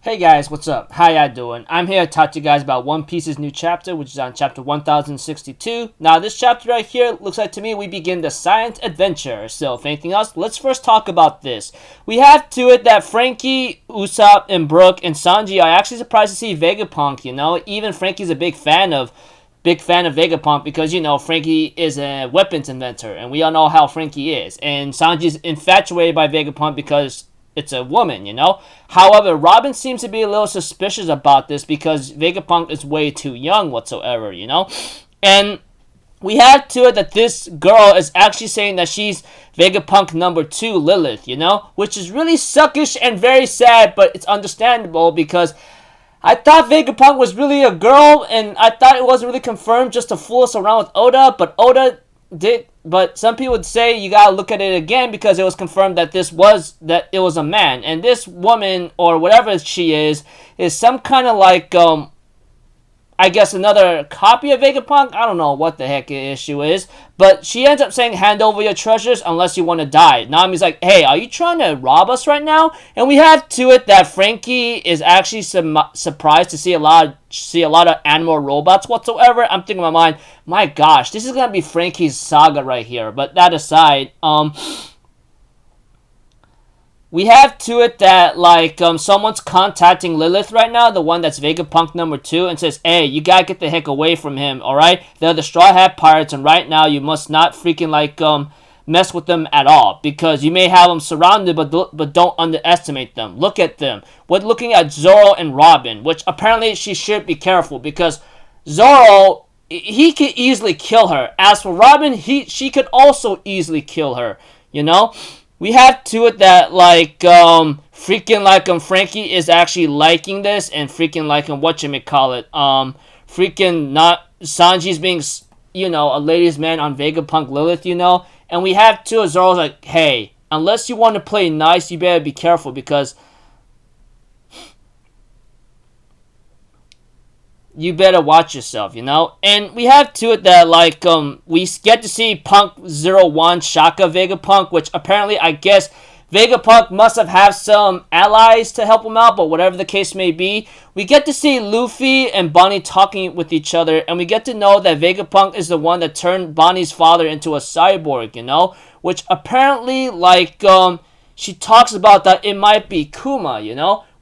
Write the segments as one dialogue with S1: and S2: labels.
S1: Hey guys, what's up? How y'all doing? I'm here to talk to you guys about One Piece's new chapter, which is on chapter 1062. Now, this chapter right here looks like to me we begin the science adventure. So, if anything else, let's first talk about this. We have to it that Frankie, Usopp, and Brook and Sanji are actually surprised to see Vegapunk. Even Frankie's a big fan of Vegapunk because, Frankie is a weapons inventor, and we all know how Frankie is. And Sanji's infatuated by Vegapunk because it's a woman. However, Robin seems to be a little suspicious about this because Vegapunk is way too young whatsoever, And we have to it that this girl is actually saying that she's Vegapunk number 2, Lilith, Which is really suckish and very sad, but it's understandable because I thought Vegapunk was really a girl, and I thought it wasn't really confirmed just to fool us around with Oda, but Oda did. But some people would say you gotta look at it again because it was confirmed that it was a man, and this woman or whatever she is some kind of like I guess another copy of Vegapunk. I don't know what the heck the issue is, but she ends up saying, "Hand over your treasures unless you want to die." Nami's like, "Hey, are you trying to rob us right now?" And we have to it that Frankie is actually surprised to see a lot of animal robots whatsoever. I'm thinking in my mind, my gosh, this is gonna be Frankie's saga right here. But that aside, we have to it that, someone's contacting Lilith right now, the one that's Vegapunk number 2, and says, "Hey, you gotta get the heck away from him, alright? They're the Straw Hat Pirates, and right now you must not freaking, mess with them at all, because you may have them surrounded, but don't underestimate them. Look at them. We're looking at Zoro and Robin, which apparently she should be careful, because Zoro, he could easily kill her. As for Robin, she could also easily kill her, We have to it that, Frankie is actually liking this, and freaking, Sanji's being, a ladies' man on Vegapunk Lilith, And we have to, Zoro's like, "Hey, unless you want to play nice, you better be careful, because you better watch yourself, And we have to it that, we get to see Punk 01 Shaka Vegapunk, which apparently, I guess, Vegapunk must have had some allies to help him out, but whatever the case may be, we get to see Luffy and Bonnie talking with each other, and we get to know that Vegapunk is the one that turned Bonnie's father into a cyborg, Which apparently, she talks about that it might be Kuma,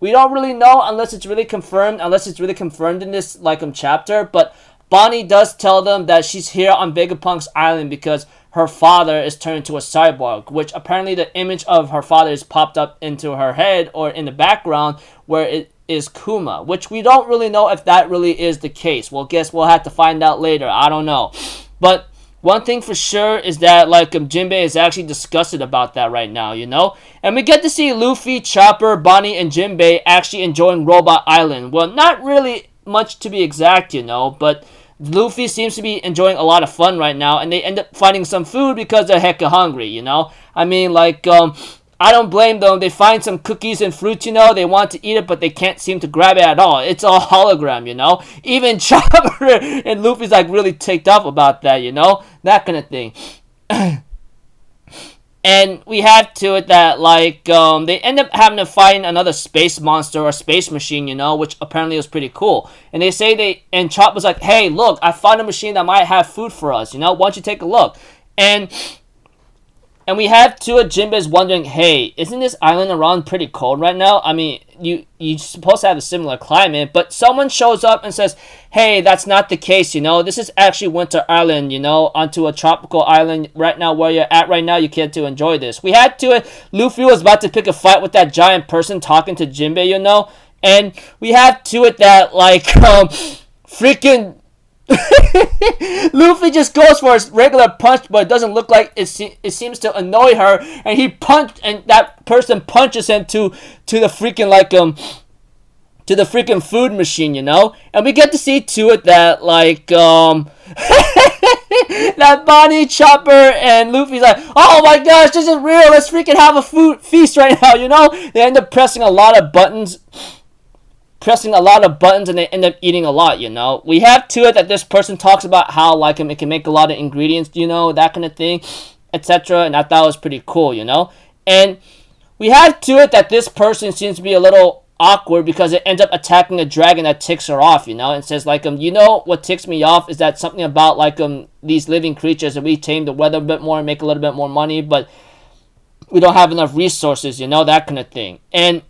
S1: We don't really know unless it's really confirmed in this, chapter, but Bonnie does tell them that she's here on Vegapunk's Island because her father is turned into a cyborg, which apparently the image of her father is popped up into her head or in the background where it is Kuma, which we don't really know if that really is the case. Well, guess we'll have to find out later. I don't know. But one thing for sure is that, Jinbei is actually disgusted about that right now, And we get to see Luffy, Chopper, Bonnie, and Jinbei actually enjoying Robot Island. Well, not really much to be exact, but Luffy seems to be enjoying a lot of fun right now, and they end up finding some food because they're hecka hungry, I mean, I don't blame them. They find some cookies and fruit, they want to eat it, but they can't seem to grab it at all. It's a hologram, Even Chopper and Luffy's, really ticked up about that, That kind of thing. And we have to it that, they end up having to find another space monster or space machine, which apparently was pretty cool. And they say and Chopper's like, "Hey, look, I found a machine that might have food for us, why don't you take a look?" And we have to it, Jinbei's wondering, "Hey, isn't this island around pretty cold right now? I mean, you're supposed to have a similar climate," but someone shows up and says, "Hey, that's not the case, This is actually Winter Island, onto a tropical island right now where you're at right now. You can't to enjoy this." We had to it, Luffy was about to pick a fight with that giant person talking to Jinbei, And we have to it that, freaking Luffy just goes for his regular punch, but it doesn't look like it seems to annoy her, and he punched, and that person punches him to the freaking to the freaking food machine, And we get to see to it that that Bonnie, Chopper, and Luffy's like, "Oh my gosh, this is real! Let's freaking have a food feast right now!" They end up pressing a lot of buttons and they end up eating a lot, We have to it that this person talks about how, it can make a lot of ingredients, that kind of thing, etc. And I thought it was pretty cool, And we have to it that this person seems to be a little awkward because it ends up attacking a dragon that ticks her off, you know, and says like, you know what ticks me off is that something about like these living creatures, and we tame the weather a bit more and make a little bit more money, but we don't have enough resources, you know, that kind of thing. And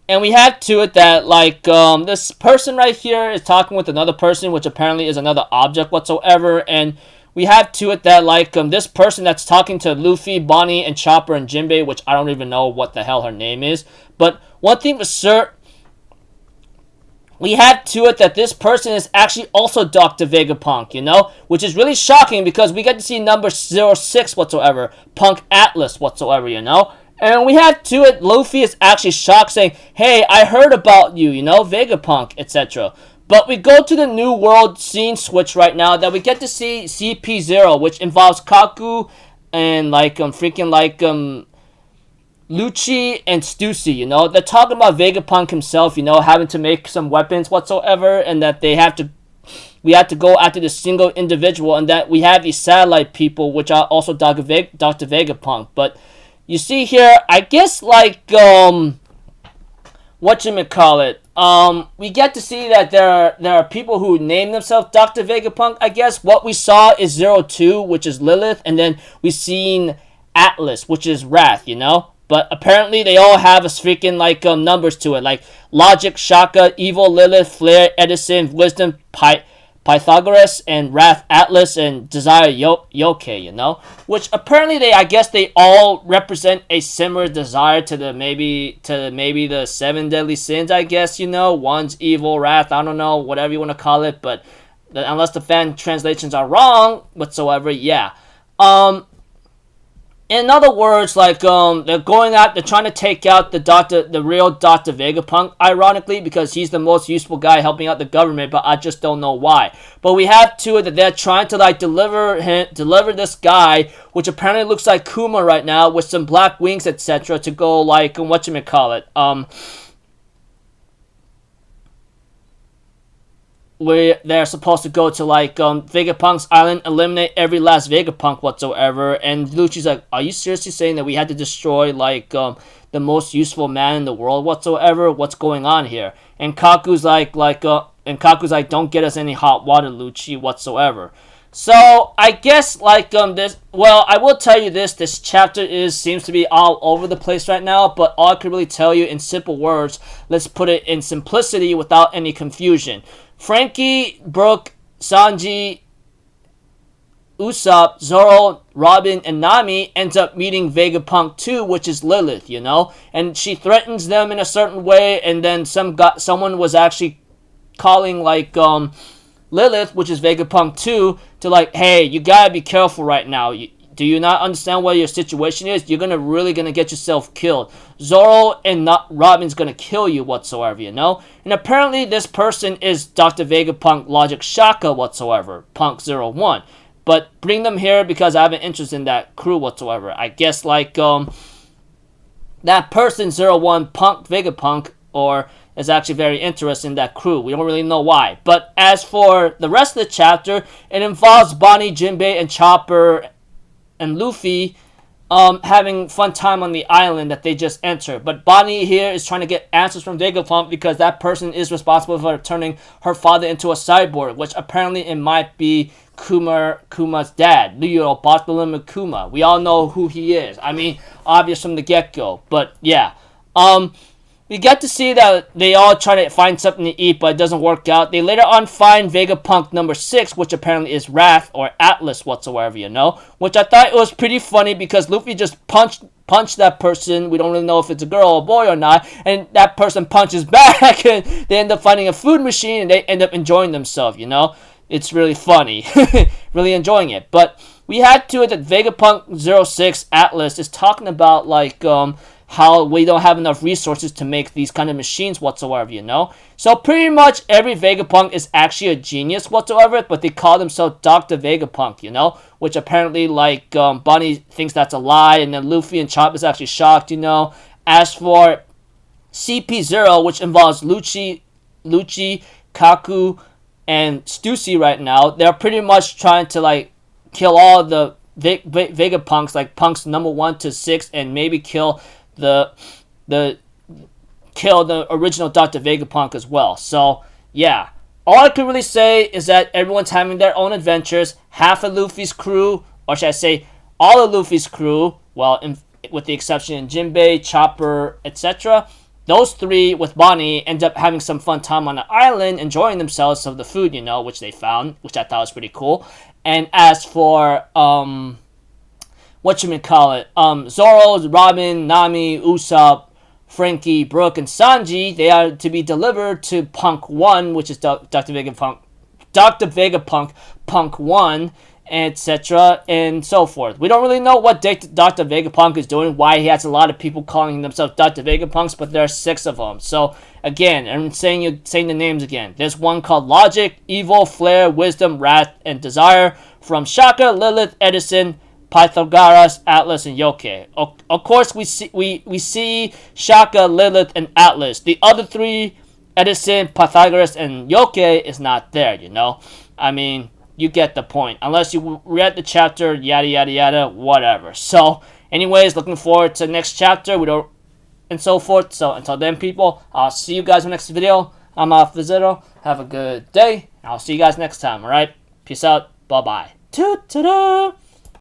S1: we have to it that like this person right here is talking with another person, which apparently is another object whatsoever, and we have to it that like this person that's talking to Luffy, Bonnie, and Chopper and Jinbei, which I don't even know what the hell her name is. But one thing for sure, we have to it that this person is actually also Dr. Vegapunk, you know? Which is really shocking because we get to see number 06 whatsoever, Punk Atlas whatsoever, you know? And we have to it, Luffy is actually shocked saying, hey, I heard about you, you know, Vegapunk, etc. But we go to the new world scene switch right now that we get to see CP0, which involves Kaku and like freaking like Lucci and Stussy, you know. They're talking about Vegapunk himself, you know, having to make some weapons whatsoever, and that we have to go after the single individual, and that we have these satellite people, which are also Dr. Vegapunk. But you see here, I guess like whatchamacallit, we get to see that there are people who name themselves Dr. Vegapunk, I guess. What we saw is 02, which is Lilith, and then we seen Atlas, which is Wrath, you know? But apparently they all have a freaking like numbers to it, like Logic, Shaka, Evil, Lilith, Flair, Edison, Wisdom, Pythagoras, and Wrath, Atlas, and Desire, Yoke, you know? Which apparently I guess they all represent a similar desire to the maybe the 7 deadly sins, I guess, you know? One's evil, wrath, I don't know, whatever you want to call it, but unless the fan translations are wrong whatsoever, yeah. In other words, like they're trying to take out the real Dr. Vegapunk, ironically, because he's the most useful guy helping out the government, but I just don't know why. But we have to that they're trying to like deliver this guy, which apparently looks like Kuma right now, with some black wings, etc., to go like whatchamacallit, where they're supposed to go to like Vegapunk's Island, eliminate every last Vegapunk whatsoever. And Lucci's like, are you seriously saying that we had to destroy like the most useful man in the world whatsoever? What's going on here? And Kaku's like don't get us any hot water, Lucci, whatsoever. So I guess like I will tell you this chapter seems to be all over the place right now, but all I could really tell you in simple words, let's put it in simplicity without any confusion. Frankie, Brooke, Sanji, Usopp, Zoro, Robin, and Nami ends up meeting Vegapunk 2, which is Lilith, you know? And she threatens them in a certain way, and then someone was actually calling like Lilith, which is Vegapunk 2, to like, hey, you gotta be careful right now. Do you not understand what your situation is? You're really gonna get yourself killed. Zoro and Robin's gonna kill you whatsoever, you know? And apparently this person is Dr. Vegapunk Logic Shaka whatsoever, Punk 01. But bring them here because I have an interest in that crew whatsoever. I guess like that person 01, Punk Vegapunk, or is actually very interested in that crew. We don't really know why. But as for the rest of the chapter, it involves Bonnie, Jinbei, and Chopper and Luffy having fun time on the island that they just entered. But Bonnie here is trying to get answers from Vegapunk because that person is responsible for turning her father into a cyborg, which apparently it might be Kuma's dad, Leo Bartholomew Kuma. We all know who he is. I mean, obvious from the get-go. But yeah. We get to see that they all try to find something to eat, but it doesn't work out. They later on find Vegapunk number 6, which apparently is Wrath or Atlas whatsoever, you know? Which I thought it was pretty funny because Luffy just punched that person. We don't really know if it's a girl or a boy or not. And that person punches back and they end up finding a food machine and they end up enjoying themselves, you know? It's really funny. Really enjoying it. But we had to it that Vegapunk 06 Atlas is talking about like how we don't have enough resources to make these kind of machines whatsoever, you know? So pretty much every Vegapunk is actually a genius whatsoever, but they call themselves Dr. Vegapunk, you know? Which apparently, like, Bonnie thinks that's a lie, and then Luffy and Chopper is actually shocked, you know? As for CP0, which involves Lucci, Kaku, and Stussy right now, they're pretty much trying to, like, kill all the Vegapunks, like punks number 1 to 6, and maybe kill the kill the original Dr. Vegapunk as well. So, yeah. All I can really say is that everyone's having their own adventures. Half of Luffy's crew, or should I say, all of Luffy's crew, well, with the exception of Jinbei, Chopper, etc., those three with Bonnie end up having some fun time on the island, enjoying themselves of the food, you know, which they found, which I thought was pretty cool. And as for, Zoro, Robin, Nami, Usopp, Frankie, Brooke, and Sanji, they are to be delivered to Punk 1, which is Dr. Vegapunk Punk 1, etc., and so forth. We don't really know what Dr. Vegapunk is doing, why he has a lot of people calling themselves Dr. Vegapunks, but there are 6 of them. So, again, I'm saying the names again. There's one called Logic, Evil, Flare, Wisdom, Wrath, and Desire, from Shaka, Lilith, Edison, Pythagoras, Atlas, and Yoke. Of course, we see Shaka, Lilith, and Atlas. The other 3, Edison, Pythagoras, and Yoke, is not there, you know? I mean, you get the point. Unless you read the chapter, yada, yada, yada, whatever. So, anyways, looking forward to the next chapter, and so forth. So, until then, people, I'll see you guys in the next video. I'm off the Zero. Have a good day. I'll see you guys next time, alright? Peace out. Bye-bye. Toot-toot-toot.